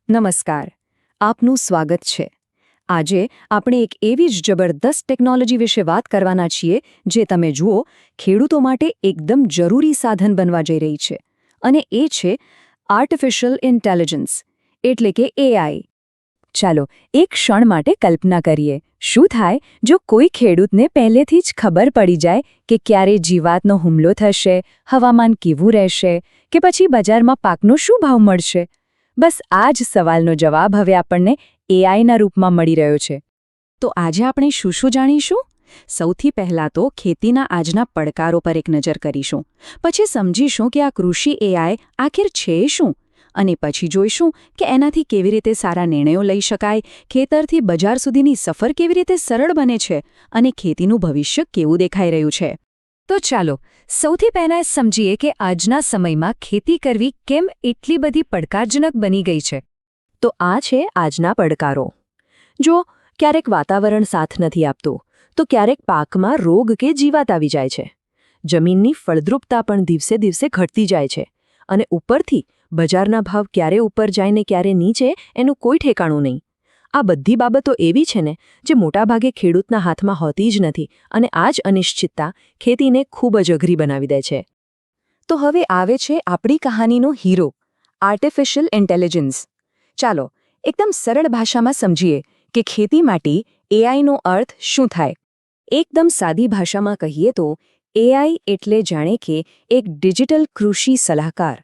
નમસ્કાર, આપનું સ્વાગત છે. આજે આપણે એક એવી જ જબરદસ્ત ટેકનોલોજી વિશે વાત કરવાના છીએ જે તમે જુઓ ખેડૂતો માટે એકદમ જરૂરી સાધન બનવા જઈ રહી છે. અને એ છે આર્ટિફિશિયલ ઇન્ટેલિજન્સ, એટલે કે એઆઈ. ચાલો એક ક્ષણ માટે કલ્પના કરીએ, શું થાય જો કોઈ ખેડૂતને પહેલેથી જ ખબર પડી જાય કે ક્યારે જીવાતનો હુમલો થશે, હવામાન કેવું રહેશે કે પછી બજારમાં પાકનો શું ભાવ મળશે. બસ આ જ સવાલનો જવાબ હવે આપણને એઆઈના રૂપમાં મળી રહ્યો છે. તો આજે આપણે શું શું જાણીશું? સૌથી પહેલાં તો ખેતીના આજના પડકારો પર એક નજર કરીશું. પછી સમજીશું કે આ કૃષિ એઆઈ આખિર છે શું? અને પછી જોઈશું કે એનાથી કેવી રીતે સારા નિર્ણયો લઈ શકાય, ખેતરથી બજાર સુધીની સફર કેવી રીતે સરળ બને છે અને ખેતીનું ભવિષ્ય કેવું દેખાઈ રહ્યું છે. તો ચાલો સૌથી પહેલાં સમજીએ કે આજના સમયમાં ખેતી કરવી કેમ એટલી બધી પડકારજનક બની ગઈ છે. તો આ છે આજના પડકારો. જો ક્યારેક વાતાવરણ સાથ નથી આપતું, તો ક્યારેક પાકમાં રોગ કે જીવાત આવી જાય છે. જમીનની ફળદ્રુપતા પણ દિવસે દિવસે ઘટતી જાય છે. અને ઉપરથી બજારના ભાવ ક્યારે ઉપર જાય ને ક્યારે નીચે એનું કોઈ ઠેકાણું નહીં. આ બધી બાબતો એવી છે ને જે મોટાભાગે ખેડૂતના હાથમાં હોતી જ નથી, અને આ જ અનિશ્ચિતતા ખેતીને ખૂબ જ અઘરી બનાવી દે છે. તો હવે આવે છે આપણી કહાનીનો હીરો, આર્ટિફિશિયલ ઇન્ટેલિજન્સ. ચાલો એકદમ સરળ ભાષામાં સમજીએ કે ખેતી માટે એઆઈનો અર્થ શું થાય. એકદમ સાદી ભાષામાં કહીએ તો એઆઈ એટલે જાણે કે એક ડિજિટલ કૃષિ સલાહકાર.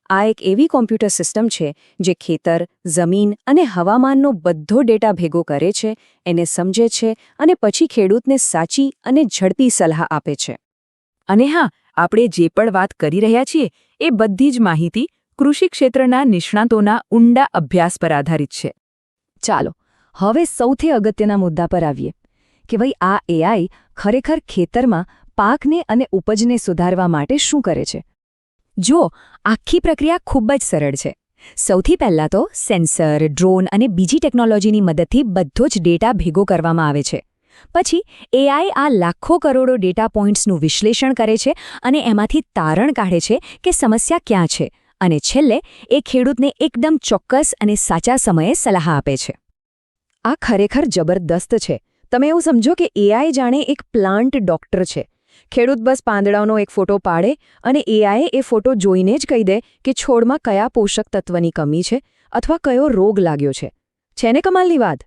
આ એક એવી કોમ્પ્યુટર સિસ્ટમ છે જે ખેતર, જમીન અને હવામાનનો બધો ડેટા ભેગો કરે છે, એને સમજે છે અને પછી ખેડૂતને સાચી અને ઝડપી સલાહ આપે છે. અને હા, આપણે જે પણ વાત કરી રહ્યા છીએ એ બધી જ માહિતી કૃષિ ક્ષેત્રના નિષ્ણાતોના ઊંડા અભ્યાસ પર આધારિત છે. ચાલો હવે સૌથી અગત્યના મુદ્દા પર આવીએ કે ભાઈ આ એઆઈ ખરેખર ખેતરમાં પાકને અને ઉપજને સુધારવા માટે શું કરે છે. જો આખી પ્રક્રિયા ખૂબ જ સરળ છે. સૌથી પહેલાં તો સેન્સર, ડ્રોન અને બીજી ટેકનોલોજીની મદદથી બધો જ ડેટા ભેગો કરવામાં આવે છે. પછી એઆઈ આ લાખો કરોડો ડેટા પોઇન્ટ્સનું વિશ્લેષણ કરે છે અને એમાંથી તારણ કાઢે છે કે સમસ્યા ક્યાં છે, અને છેલ્લે એ ખેડૂતને એકદમ ચોક્કસ અને સાચા સમયે સલાહ આપે છે. આ ખરેખર જબરદસ્ત છે. તમે એવું સમજો કે એઆઈ જાણે એક પ્લાન્ટ ડોક્ટર છે. ખેડૂત બસ પાંદડાઓનો એક ફોટો પાડે અને એઆઈ એ ફોટો જોઈને જ કહી દે કે છોડમાં કયા પોષક તત્વની કમી છે અથવા કયો રોગ લાગ્યો છે. છે ને કમાલની વાત?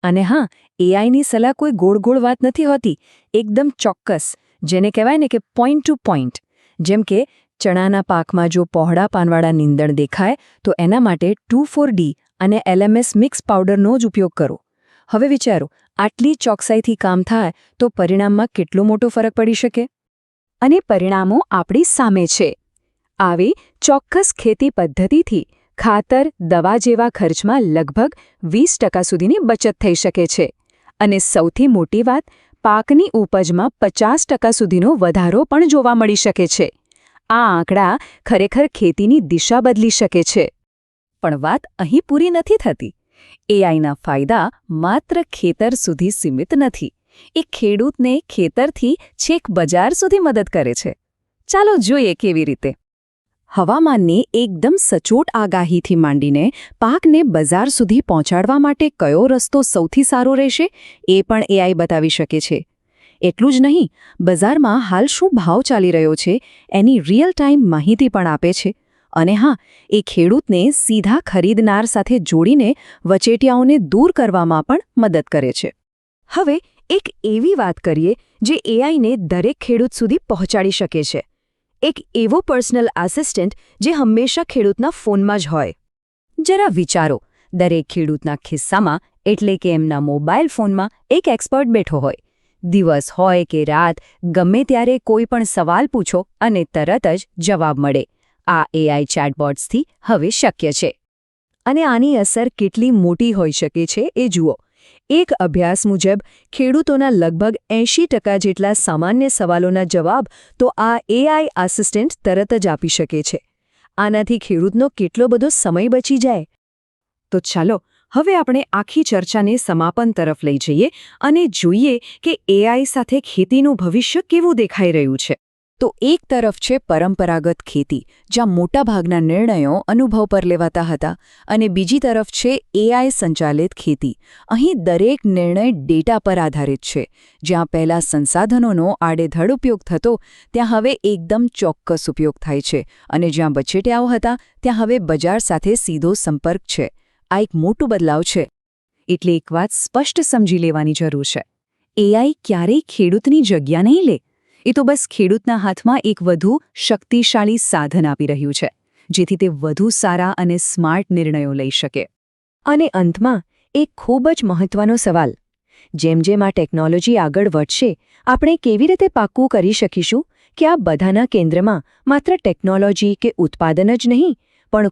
અને હા, એઆઈની સલાહ કોઈ ગોળ ગોળ વાત નથી હોતી, એકદમ ચોક્કસ, જેને કહેવાય ને કે પોઈન્ટ ટુ પોઈન્ટ. જેમ કે ચણાના પાકમાં જો પહોળા પાનવાળા નીંદણ દેખાય તો એના માટે 2,4-D અને LMS મિક્સ પાવડરનો જ ઉપયોગ કરો. હવે વિચારો, આટલી ચોકસાઈથી કામ થાય તો પરિણામમાં કેટલો મોટો ફરક પડી શકે. અને પરિણામો આપણી સામે છે. આવી ચોક્કસ ખેતી પદ્ધતિથી ખાતર, દવા જેવા ખર્ચમાં લગભગ 20% સુધીની બચત થઈ શકે છે. અને સૌથી મોટી વાત, પાકની ઉપજમાં 50% સુધીનો વધારો પણ જોવા મળી શકે છે. આ આંકડા ખરેખર ખેતીની દિશા બદલી શકે છે. પણ વાત અહીં પૂરી નથી થતી. એઆઈના ફાયદા માત્ર ખેતર સુધી સીમિત નથી. એ ખેડૂતને ખેતરથી છેક બજાર સુધી મદદ કરે છે. ચાલો જોઈએ કેવી રીતે. હવામાનની એકદમ સચોટ આગાહીથી માંડીને પાકને બજાર સુધી પહોંચાડવા માટે કયો રસ્તો સૌથી સારો રહેશે એ પણ એઆઈ બતાવી શકે છે. એટલું જ નહીં, બજારમાં હાલ શું ભાવ ચાલી રહ્યો છે એની રિયલ ટાઈમ માહિતી પણ આપે છે. અને હા, એ ખેડૂતને સીધા ખરીદનાર સાથે જોડીને વચેટિયાઓને દૂર કરવામાં પણ મદદ કરે છે. હવે એક એવી વાત કરીએ જે એઆઈને દરેક ખેડૂત સુધી પહોંચાડી શકે છે. એક એવો પર્સનલ આસિસ્ટન્ટ જે હંમેશા ખેડૂતના ફોનમાં જ હોય. જરા વિચારો, દરેક ખેડૂતના ખિસ્સામાં એટલે કે એમના મોબાઈલ ફોનમાં એક એક્સપર્ટ બેઠો હોય. દિવસ હોય કે રાત, ગમે ત્યારે કોઈ પણ સવાલ પૂછો અને તરત જ જવાબ મળે. આ એઆઈ ચેટબોટ્સથી હવે શક્ય છે. અને આની અસર કેટલી મોટી હોઈ શકે છે એ જુઓ. એક અભ્યાસ મુજબ ખેડૂતોના લગભગ 80% જેટલા સામાન્ય સવાલોના જવાબ તો આ એઆઈ આસિસ્ટન્ટ તરત જ આપી શકે છે. આનાથી ખેડૂતનો કેટલો બધો સમય બચી જાય. તો ચાલો હવે આપણે આખી ચર્ચાને સમાપન તરફ લઈ જઈએ અને જોઈએ કે એઆઈ સાથે ખેતીનું ભવિષ્ય કેવું દેખાઈ રહ્યું છે. તો એક તરફ છે પરંપરાગત ખેતી, જ્યાં મોટાભાગના નિર્ણયો અનુભવ પર લેવાતા હતા, અને બીજી તરફ છે એઆઈ સંચાલિત ખેતી. અહીં દરેક નિર્ણય ડેટા પર આધારિત છે. જ્યાં પહેલા સંસાધનોનો આડેધડ ઉપયોગ થતો, ત્યાં હવે એકદમ ચોક્કસ ઉપયોગ થાય છે, અને જ્યાં બચેટિયાઓ હતા ત્યાં હવે બજાર સાથે સીધો સંપર્ક છે. આ એક મોટું બદલાવ છે. એટલે એક વાત સ્પષ્ટ સમજી લેવાની જરૂર છે. એઆઈ ક્યારેય ખેડૂતની જગ્યા નહીં લે. એ તો બસ ખેડૂતના હાથમાં એક વધુ શક્તિશાળી સાધન આપી રહ્યું છે, જેથી તે વધુ સારા અને સ્માર્ટ નિર્ણયો લઈ શકે. અને અંતમાં એક ખૂબ જ મહત્વનો સવાલ. જેમ જેમ આ ટેકનોલોજી આગળ વધશે, આપણે કેવી રીતે પાક્કું કરી શકીશું કે આ બધાના કેન્દ્રમાં માત્ર ટેકનોલોજી કે ઉત્પાદન જ નહીં, પણ